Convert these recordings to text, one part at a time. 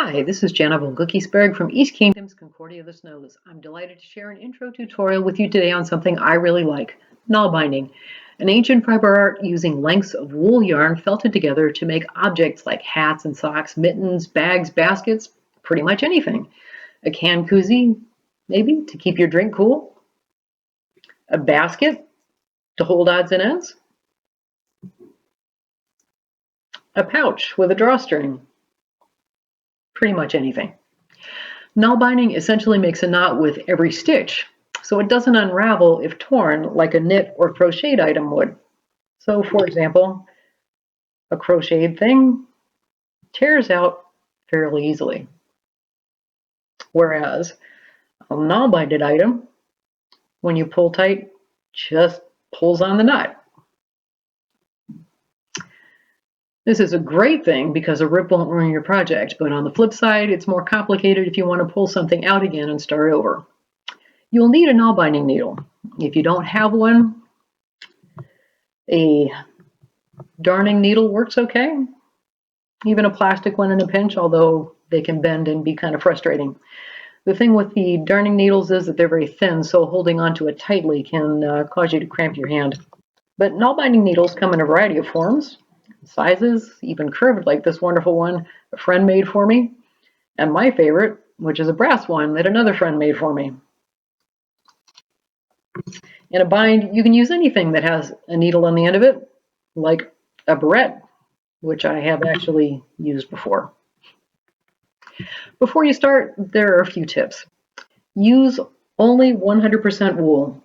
Hi, this is Jenna von Gluckisberg from East Kingdom's Concordia of the Snows. I'm delighted to share an intro tutorial with you today on something I really like, Nalbinding, an ancient fiber art using lengths of wool yarn felted together to make objects like hats and socks, mittens, bags, baskets, pretty much anything. A can koozie, maybe, to keep your drink cool. A basket to hold odds and ends. A pouch with a drawstring. Pretty much anything. Nalbinding essentially makes a knot with every stitch, so it doesn't unravel if torn like a knit or crocheted item would. So, for example, a crocheted thing tears out fairly easily, whereas a nalbinded item, when you pull tight, just pulls on the knot. This is a great thing because a rip won't ruin your project, but on the flip side, it's more complicated if you want to pull something out again and start over. You'll need a nalbinding needle. If you don't have one, a darning needle works okay. Even a plastic one in a pinch, although they can bend and be kind of frustrating. The thing with the darning needles is that they're very thin, so holding onto it tightly can cause you to cramp your hand. But nalbinding needles come in a variety of forms, sizes, even curved like this wonderful one a friend made for me, and my favorite, which is a brass one that another friend made for me. In a bind, you can use anything that has a needle on the end of it, like a barrette, which I have actually used before. Before you start, there are a few tips. Use only 100% wool.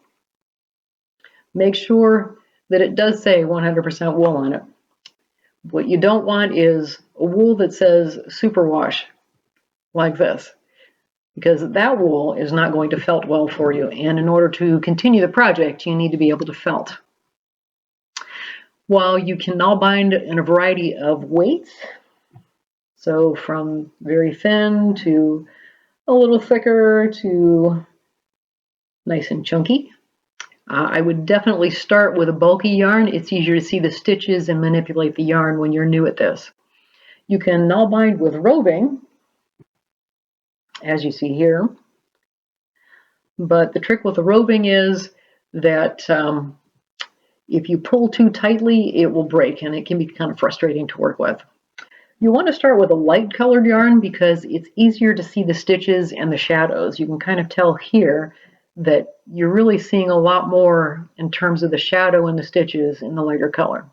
Make sure that it does say 100% wool on it. What you don't want is a wool that says superwash, like this, because that wool is not going to felt well for you. And in order to continue the project, you need to be able to felt. While you can nalbind in a variety of weights, so from very thin to a little thicker to nice and chunky, I would definitely start with a bulky yarn. It's easier to see the stitches and manipulate the yarn when you're new at this. You can nalbind with roving, as you see here, but the trick with the roving is that if you pull too tightly, it will break, and it can be kind of frustrating to work with. You want to start with a light colored yarn because it's easier to see the stitches and the shadows. You can kind of tell here that you're really seeing a lot more in terms of the shadow and the stitches in the lighter color.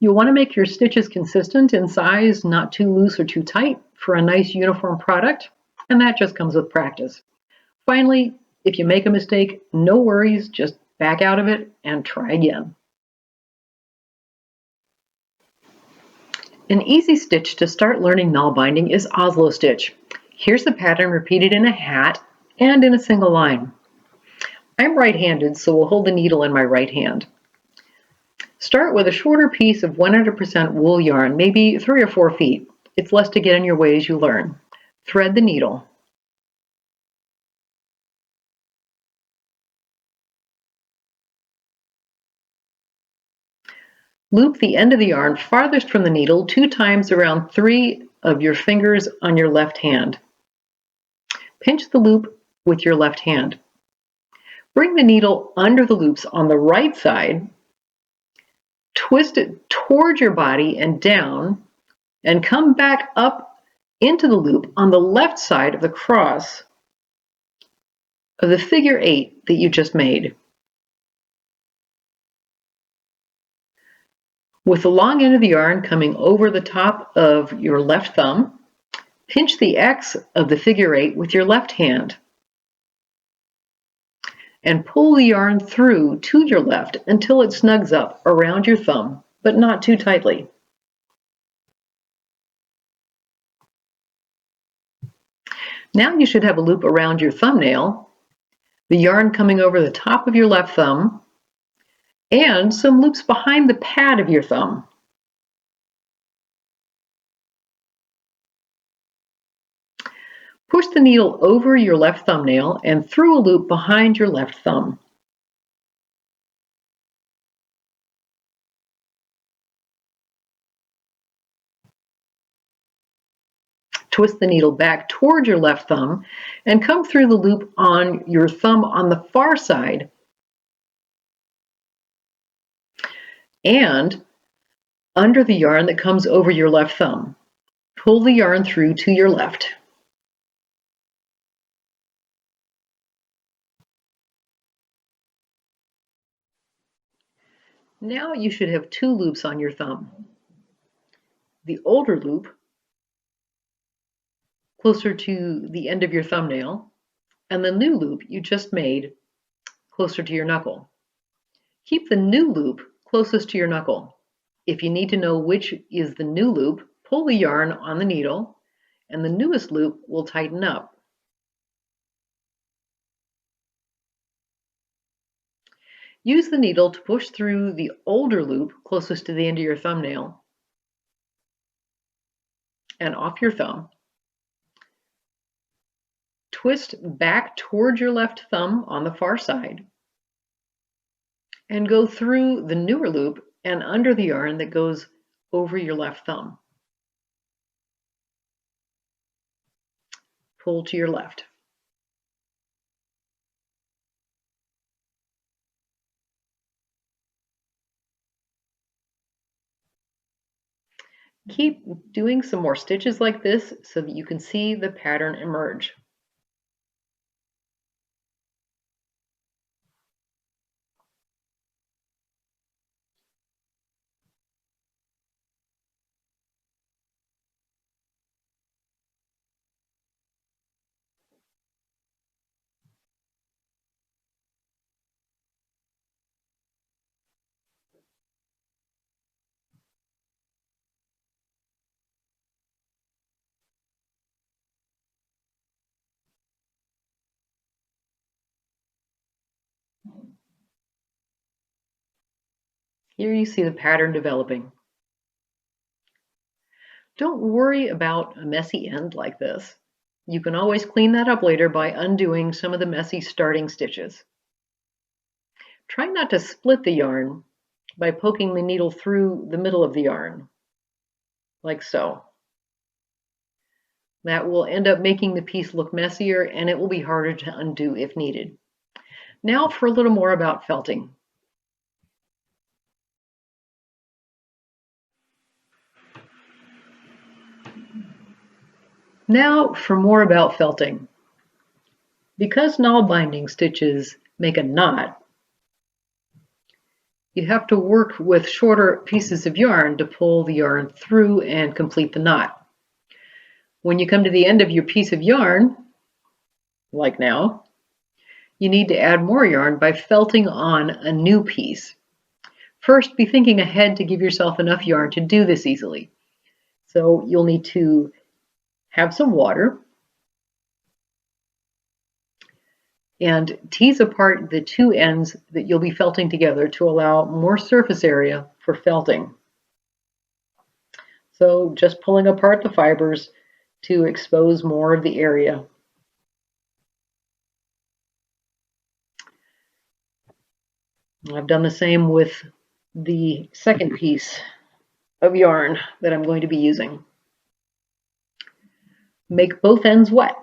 You'll want to make your stitches consistent in size, not too loose or too tight, for a nice uniform product, and that just comes with practice. Finally, if you make a mistake, no worries, just back out of it and try again. An easy stitch to start learning nalbinding is Oslo stitch. Here's the pattern repeated in a hat and in a single line. I'm right-handed, so we'll hold the needle in my right hand. Start with a shorter piece of 100% wool yarn, maybe 3 or 4 feet. It's less to get in your way as you learn. Thread the needle. Loop the end of the yarn farthest from the needle 2 times around 3 of your fingers on your left hand. Pinch the loop with your left hand. Bring the needle under the loops on the right side, twist it toward your body and down, and come back up into the loop on the left side of the cross of the figure 8 that you just made. With the long end of the yarn coming over the top of your left thumb, pinch the X of the figure 8 with your left hand and pull the yarn through to your left until it snugs up around your thumb, but not too tightly. Now you should have a loop around your thumbnail, the yarn coming over the top of your left thumb, and some loops behind the pad of your thumb. Push the needle over your left thumbnail and through a loop behind your left thumb. twist the needle back toward your left thumb and come through the loop on your thumb on the far side and under the yarn that comes over your left thumb. Pull the yarn through to your left. Now you should have two loops on your thumb. The older loop, closer to the end of your thumbnail, and the new loop you just made closer to your knuckle. Keep the new loop closest to your knuckle. If you need to know which is the new loop, pull the yarn on the needle, and the newest loop will tighten up. Use the needle to push through the older loop closest to the end of your thumbnail and off your thumb. Twist back toward your left thumb on the far side and go through the newer loop and under the yarn that goes over your left thumb. Pull to your left. Keep doing some more stitches like this so that you can see the pattern emerge. Here you see the pattern developing. Don't worry about a messy end like this. You can always clean that up later by undoing some of the messy starting stitches. Try not to split the yarn by poking the needle through the middle of the yarn, like so. That will end up making the piece look messier and it will be harder to undo if needed. Now for a little more about felting. Now for more about felting. Because Nalbinding stitches make a knot, you have to work with shorter pieces of yarn to pull the yarn through and complete the knot. When you come to the end of your piece of yarn, like now, you need to add more yarn by felting on a new piece. First, be thinking ahead to give yourself enough yarn to do this easily. So you'll need to have some water and tease apart the two ends that you'll be felting together to allow more surface area for felting. So just pulling apart the fibers to expose more of the area. I've done the same with the second piece of yarn that I'm going to be using. Make both ends wet.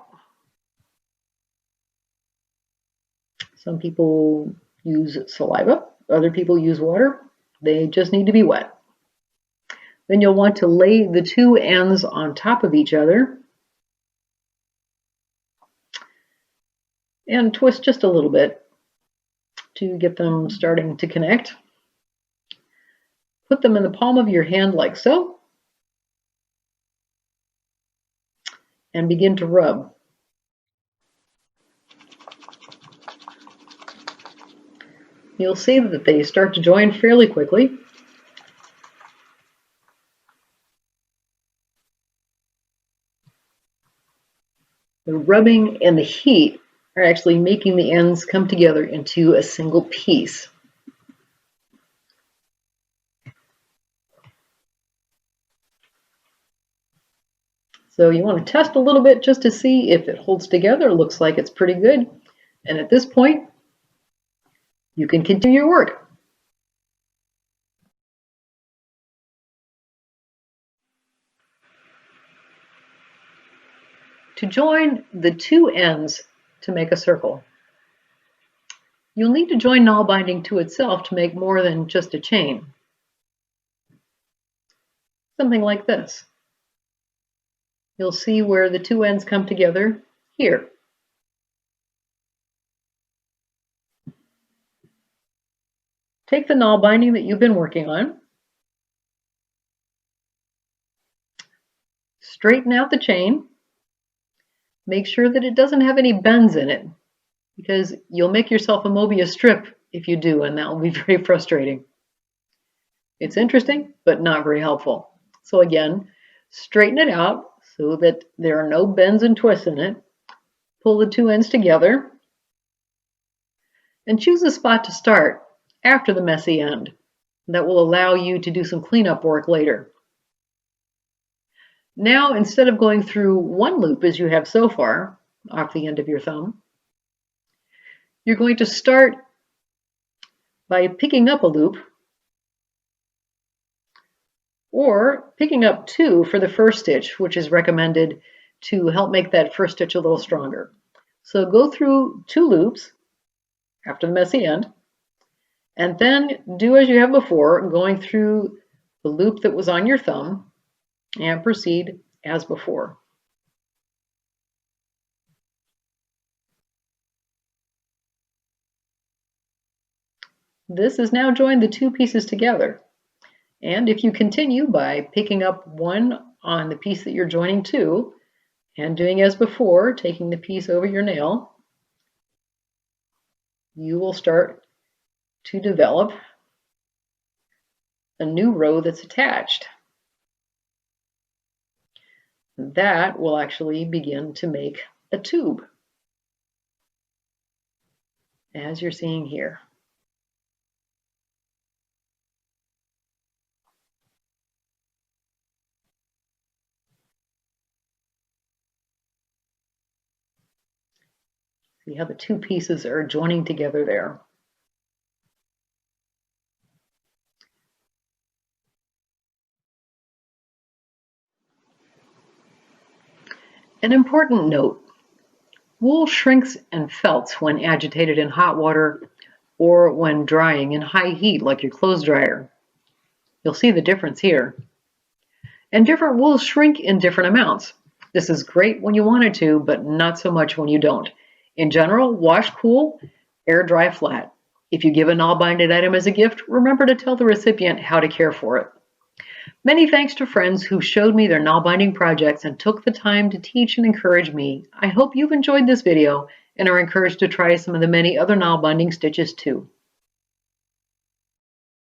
Some people use saliva, other people use water. They just need to be wet. Then you'll want to lay the two ends on top of each other and twist just a little bit to get them starting to connect. Put them in the palm of your hand like so and begin to rub. You'll see that they start to join fairly quickly. The rubbing and the heat are actually making the ends come together into a single piece. So you want to test a little bit just to see if it holds together. It looks like it's pretty good. And at this point, you can continue your work. To join the two ends to make a circle, you'll need to join Nalbinding to itself to make more than just a chain. Something like this. You'll see where the two ends come together here. Take the Nalbinding that you've been working on, straighten out the chain, make sure that it doesn't have any bends in it, because you'll make yourself a Mobius strip if you do, and that will be very frustrating. It's interesting, but not very helpful. So again, straighten it out so that there are no bends and twists in it. Pull the two ends together and choose a spot to start after the messy end. That will allow you to do some cleanup work later. Now, instead of going through one loop as you have so far, off the end of your thumb, you're going to start by picking up a loop, or picking up two for the first stitch, which is recommended to help make that first stitch a little stronger. So go through two loops after the messy end, and then do as you have before, going through the loop that was on your thumb, and proceed as before. This has now joined the two pieces together. And if you continue by picking up one on the piece that you're joining to, and doing as before, taking the piece over your nail, you will start to develop a new row that's attached. That will actually begin to make a tube, as you're seeing here. See how the two pieces are joining together there. An important note: wool shrinks and felts when agitated in hot water or when drying in high heat like your clothes dryer. You'll see the difference here. And different wools shrink in different amounts. This is great when you want it to, but not so much when you don't. In general, wash cool, air dry flat. If you give a Nalbinded item as a gift, remember to tell the recipient how to care for it. Many thanks to friends who showed me their Nalbinding projects and took the time to teach and encourage me. I hope you've enjoyed this video and are encouraged to try some of the many other Nalbinding stitches too.